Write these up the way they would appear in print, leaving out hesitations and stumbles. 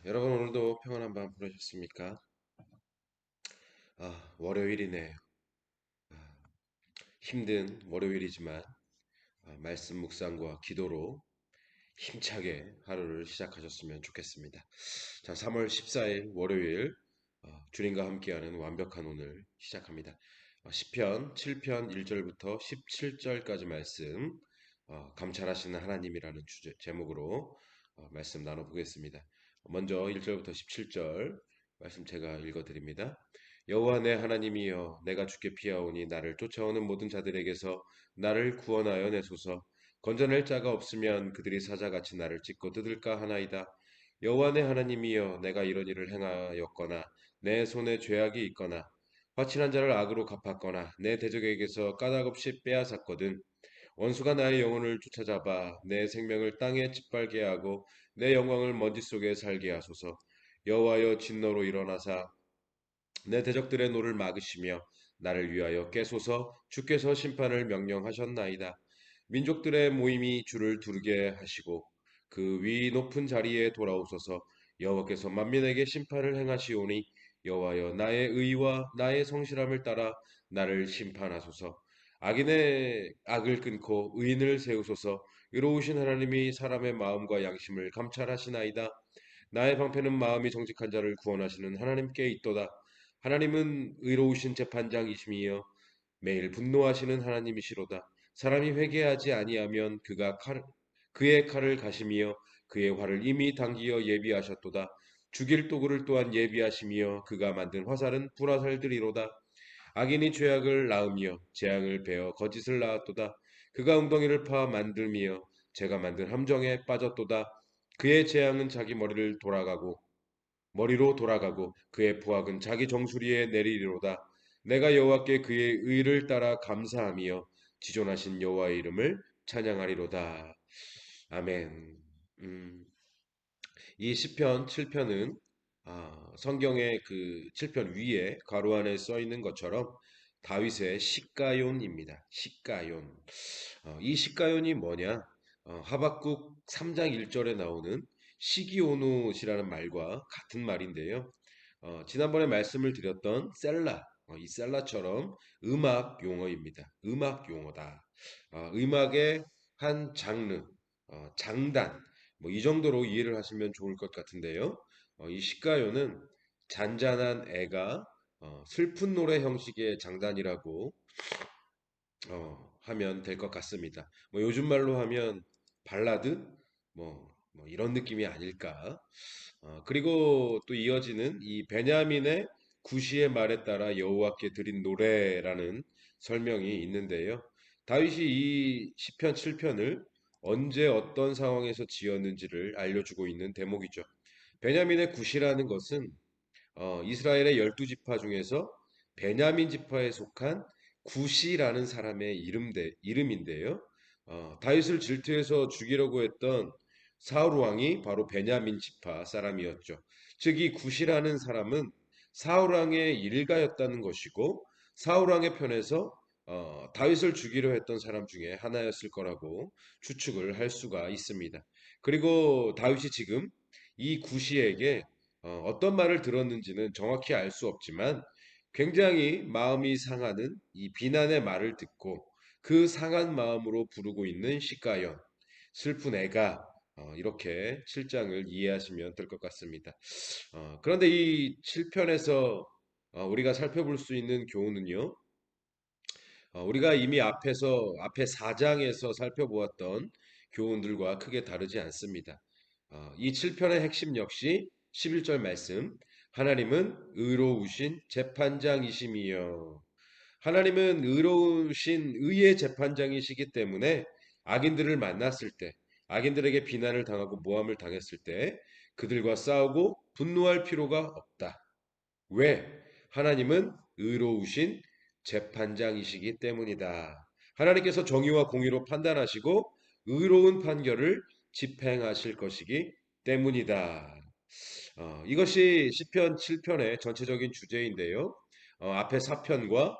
여러분 오늘도 평안한 밤 보내셨습니까? 월요일이네요. 힘든 월요일이지만 말씀 묵상과 기도로 힘차게 하루를 시작하셨으면 좋겠습니다. 자, 3월 14일 월요일 주님과 함께하는 완벽한 오늘 시작합니다. 시편 7편 1절부터 17절까지 말씀 감찰하시는 하나님이라는 주제 제목으로 말씀 나눠보겠습니다. 먼저 1절부터 17절 말씀 제가 읽어드립니다. 여호와 내 하나님이여 내가 주께 피하오니 나를 쫓아오는 모든 자들에게서 나를 구원하여 내소서. 건져낼 자가 없으면 그들이 사자같이 나를 찢고 뜯을까 하나이다. 여호와 내 하나님이여 내가 이런 일을 행하였거나 내 손에 죄악이 있거나 화친한 자를 악으로 갚았거나 내 대적에게서 까닭없이 빼앗았거든. 원수가 나의 영혼을 쫓아잡아 내 생명을 땅에 짓밟게 하고 내 영광을 먼지 속에 살게 하소서. 여호와여 진노로 일어나사 내 대적들의 노를 막으시며 나를 위하여 깨소서. 주께서 심판을 명령하셨나이다. 민족들의 모임이 주를 두르게 하시고 그 위 높은 자리에 돌아오소서. 여호와께서 만민에게 심판을 행하시오니 여호와여 나의 의와 나의 성실함을 따라 나를 심판하소서. 악인의 악을 끊고 의인을 세우소서. 의로우신 하나님이 사람의 마음과 양심을 감찰하시나이다. 나의 방패는 마음이 정직한 자를 구원하시는 하나님께 있도다. 하나님은 의로우신 재판장이심이여 매일 분노하시는 하나님이시로다. 사람이 회개하지 아니하면 그의 칼을 가시며 그의 활을 이미 당기어 예비하셨도다. 죽일 도구를 또한 예비하시며 그가 만든 화살은 불화살들이로다. 악인이 죄악을 낳으며 재앙을 베어 거짓을 낳았도다. 그가 웅덩이를 파 만들며 제가 만든 함정에 빠졌도다. 그의 재앙은 자기 머리로 돌아가고 그의 부학은 자기 정수리에 내리리로다. 내가 여호와께 그의 의를 따라 감사하며 지존하신 여호와의 이름을 찬양하리로다. 아멘. 음, 이 시편 7편은 성경의 그 7편 위에 가로 안에 써 있는 것처럼 다윗의 시가용입니다. 시가용. 이 시가용이 뭐냐? 하박국 3장 1절에 나오는 시기오누시라는 말과 같은 말인데요. 지난번에 말씀을 드렸던 셀라, 이 셀라처럼 음악 용어입니다. 음악 용어다. 음악의 한 장르, 장단, 뭐 이 정도로 이해를 하시면 좋을 것 같은데요. 이 시가요는 잔잔한 애가 슬픈 노래 형식의 장단이라고 하면 될 것 같습니다. 뭐 요즘 말로 하면 발라드 뭐 이런 느낌이 아닐까. 그리고 또 이어지는 이 베냐민의 구시의 말에 따라 여호와께 드린 노래라는 설명이 있는데요. 다윗이 이 시편 7편을 언제 어떤 상황에서 지었는지를 알려주고 있는 대목이죠. 베냐민의 굿이라는 것은 이스라엘의 12지파 중에서 베냐민 지파에 속한 굿이라는 사람의 이름인데요. 다윗을 질투해서 죽이려고 했던 사울 왕이 바로 베냐민 지파 사람이었죠. 즉, 이 굿이라는 사람은 사울 왕의 일가였다는 것이고 사울 왕의 편에서 다윗을 죽이려 했던 사람 중에 하나였을 거라고 추측을 할 수가 있습니다. 그리고 다윗이 지금 이 굿이에게 어떤 말을 들었는지는 정확히 알 수 없지만 굉장히 마음이 상하는 이 비난의 말을 듣고 그 상한 마음으로 부르고 있는 시가연, 슬픈 애가 이렇게 7장을 이해하시면 될 것 같습니다. 그런데 이 7편에서 우리가 살펴볼 수 있는 교훈은요. 우리가 이미 앞에 4장에서 살펴보았던 교훈들과 크게 다르지 않습니다. 이 7편의 핵심 역시 11절 말씀. 하나님은 의로우신 재판장이심이요. 하나님은 의로우신 의의 재판장이시기 때문에 악인들을 만났을 때, 악인들에게 비난을 당하고 모함을 당했을 때 그들과 싸우고 분노할 필요가 없다. 왜? 하나님은 의로우신 재판장이시기 때문이다. 하나님께서 정의와 공의로 판단하시고 의로운 판결을 집행하실 것이기 때문이다. 이것이 시편 7편의 전체적인 주제인데요. 앞에 4편과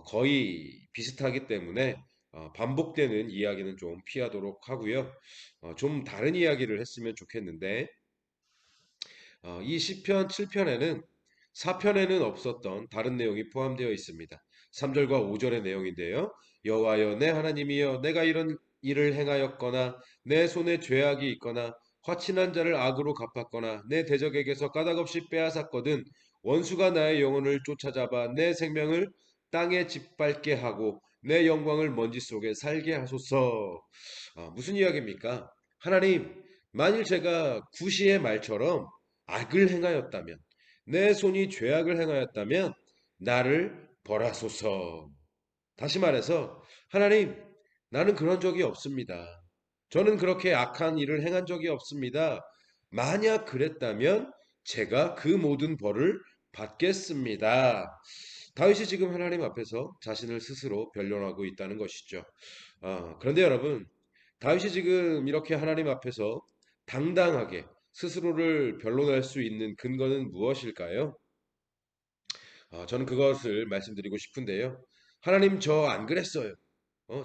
거의 비슷하기 때문에 반복되는 이야기는 좀 피하도록 하고요. 좀 다른 이야기를 했으면 좋겠는데 이 시편 7편에는 4편에는 없었던 다른 내용이 포함되어 있습니다. 3절과 5절의 내용인데요. 여호와여 내 하나님이여 내가 이런 일을 행하였거나 내 손에 죄악이 있거나 화친한 자를 악으로 갚았거나 내 대적에게서 까닭없이 빼앗았거든 원수가 나의 영혼을 쫓아잡아 내 생명을 땅에 짓밟게 하고 내 영광을 먼지 속에 살게 하소서. 무슨 이야기입니까? 하나님, 만일 제가 구시의 말처럼 악을 행하였다면, 내 손이 죄악을 행하였다면, 나를 벌하소서. 다시 말해서, 하나님, 나는 그런 적이 없습니다. 저는 그렇게 악한 일을 행한 적이 없습니다. 만약 그랬다면, 제가 그 모든 벌을 받겠습니다. 다윗이 지금 하나님 앞에서 자신을 스스로 변론하고 있다는 것이죠. 그런데 여러분, 다윗이 지금 이렇게 하나님 앞에서 당당하게 스스로를 변론할 수 있는 근거는 무엇일까요? 저는 그것을 말씀드리고 싶은데요. 하나님, 저 안 그랬어요.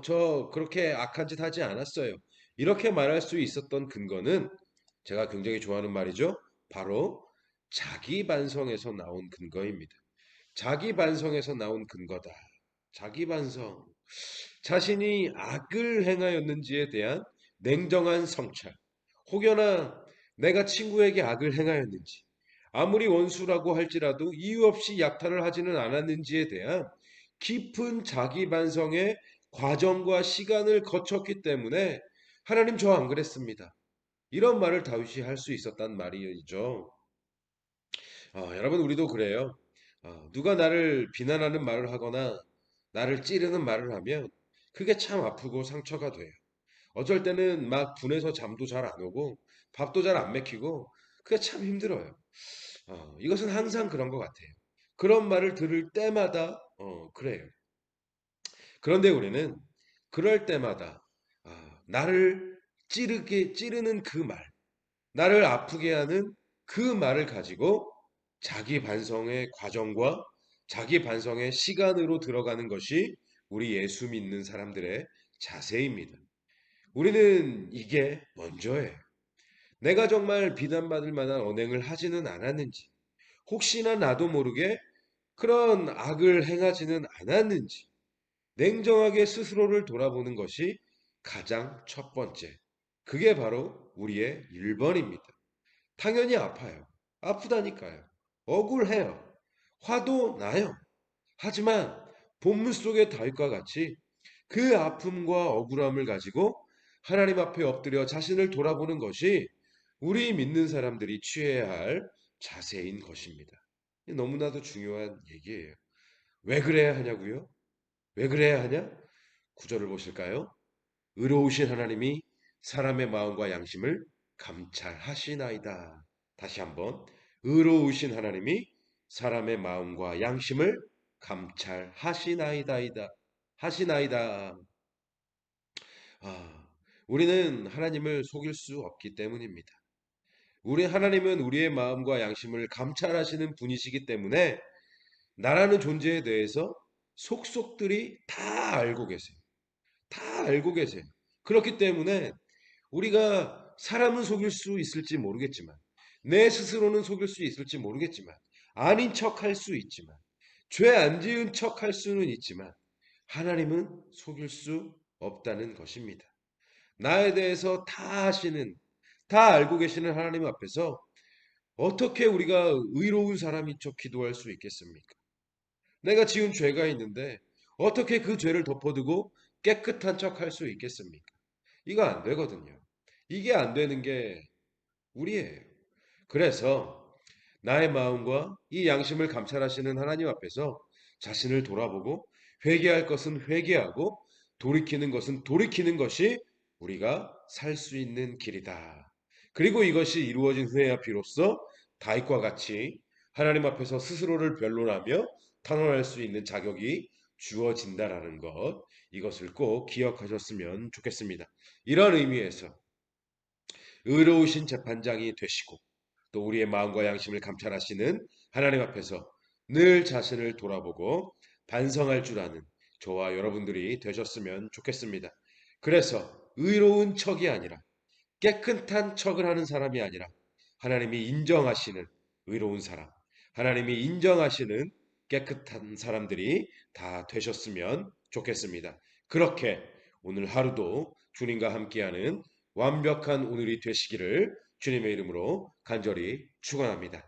저 그렇게 악한 짓 하지 않았어요. 이렇게 말할 수 있었던 근거는 제가 굉장히 좋아하는 말이죠. 바로 자기 반성에서 나온 근거입니다. 자기 반성에서 나온 근거다. 자기 반성. 자신이 악을 행하였는지에 대한 냉정한 성찰. 혹여나 내가 친구에게 악을 행하였는지, 아무리 원수라고 할지라도 이유 없이 약탈을 하지는 않았는지에 대한 깊은 자기 반성의 과정과 시간을 거쳤기 때문에 하나님 저 안 그랬습니다. 이런 말을 다윗이 할 수 있었단 말이죠. 여러분 우리도 그래요. 누가 나를 비난하는 말을 하거나 나를 찌르는 말을 하면 그게 참 아프고 상처가 돼요. 어쩔 때는 막 분해서 잠도 잘 안 오고 밥도 잘 안 먹히고 그게 참 힘들어요. 이것은 항상 그런 것 같아요. 그런 말을 들을 때마다 그래요. 그런데 우리는 그럴 때마다 나를 찌르는 그 말, 나를 아프게 하는 그 말을 가지고 자기 반성의 과정과 자기 반성의 시간으로 들어가는 것이 우리 예수 믿는 사람들의 자세입니다. 우리는 이게 먼저예요. 내가 정말 비난받을 만한 언행을 하지는 않았는지, 혹시나 나도 모르게 그런 악을 행하지는 않았는지, 냉정하게 스스로를 돌아보는 것이 가장 첫 번째. 그게 바로 우리의 1번입니다. 당연히 아파요. 아프다니까요. 억울해요. 화도 나요. 하지만 본문 속의 다윗과 같이 그 아픔과 억울함을 가지고 하나님 앞에 엎드려 자신을 돌아보는 것이 우리 믿는 사람들이 취해야 할 자세인 것입니다. 너무나도 중요한 얘기예요. 왜 그래야 하냐고요? 왜 그래야 하냐? 구절을 보실까요? 의로우신 하나님이 사람의 마음과 양심을 감찰하시나이다. 다시 한번 의로우신 하나님이 사람의 마음과 양심을 감찰하시나이다이다. 하시나이다. 아, 우리는 하나님을 속일 수 없기 때문입니다. 우리 하나님은 우리의 마음과 양심을 감찰하시는 분이시기 때문에 나라는 존재에 대해서 속속들이 다 알고 계세요. 다 알고 계세요. 그렇기 때문에 우리가 사람은 속일 수 있을지 모르겠지만, 내 스스로는 속일 수 있을지 모르겠지만, 아닌 척 할 수 있지만, 죄 안 지은 척 할 수는 있지만, 하나님은 속일 수 없다는 것입니다. 나에 대해서 다 아시는, 다 알고 계시는 하나님 앞에서 어떻게 우리가 의로운 사람인 척 기도할 수 있겠습니까? 내가 지은 죄가 있는데 어떻게 그 죄를 덮어두고 깨끗한 척 할 수 있겠습니까? 이거 안 되거든요. 이게 안 되는 게 우리예요. 그래서 나의 마음과 이 양심을 감찰하시는 하나님 앞에서 자신을 돌아보고 회개할 것은 회개하고 돌이키는 것은 돌이키는 것이 우리가 살 수 있는 길이다. 그리고 이것이 이루어진 후에야 비로소 다윗과 같이 하나님 앞에서 스스로를 변론하며 탄원할 수 있는 자격이 주어진다라는 것, 이것을 꼭 기억하셨으면 좋겠습니다. 이런 의미에서 의로우신 재판장이 되시고 또 우리의 마음과 양심을 감찰하시는 하나님 앞에서 늘 자신을 돌아보고 반성할 줄 아는 저와 여러분들이 되셨으면 좋겠습니다. 그래서 의로운 척이 아니라 깨끗한 척을 하는 사람이 아니라 하나님이 인정하시는 의로운 사람, 하나님이 인정하시는 깨끗한 사람들이 다 되셨으면 좋겠습니다. 그렇게 오늘 하루도 주님과 함께하는 완벽한 오늘이 되시기를 주님의 이름으로 간절히 축원합니다.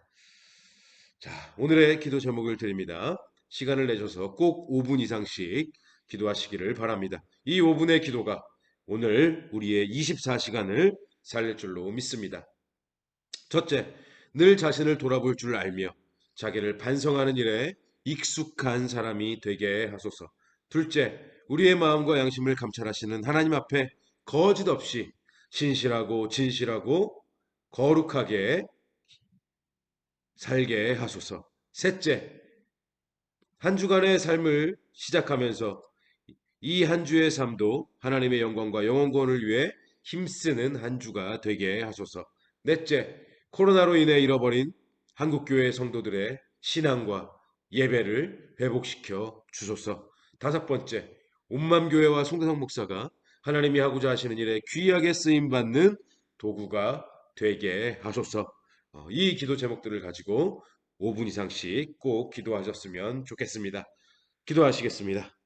자, 오늘의 기도 제목을 드립니다. 시간을 내셔서 꼭 5분 이상씩 기도하시기를 바랍니다. 이 5분의 기도가 오늘 우리의 24시간을 살릴 줄로 믿습니다. 첫째, 늘 자신을 돌아볼 줄 알며 자기를 반성하는 일에 익숙한 사람이 되게 하소서. 둘째, 우리의 마음과 양심을 감찰하시는 하나님 앞에 거짓 없이 신실하고 진실하고 거룩하게 살게 하소서. 셋째, 한 주간의 삶을 시작하면서 이 한 주의 삶도 하나님의 영광과 영원권을 위해 힘쓰는 한 주가 되게 하소서. 넷째, 코로나로 인해 잃어버린 한국교회 성도들의 신앙과 예배를 회복시켜 주소서. 다섯 번째, 온맘교회와 송대성 목사가 하나님이 하고자 하시는 일에 귀하게 쓰임받는 도구가 되게 하소서. 이 기도 제목들을 가지고 5분 이상씩 꼭 기도하셨으면 좋겠습니다. 기도하시겠습니다.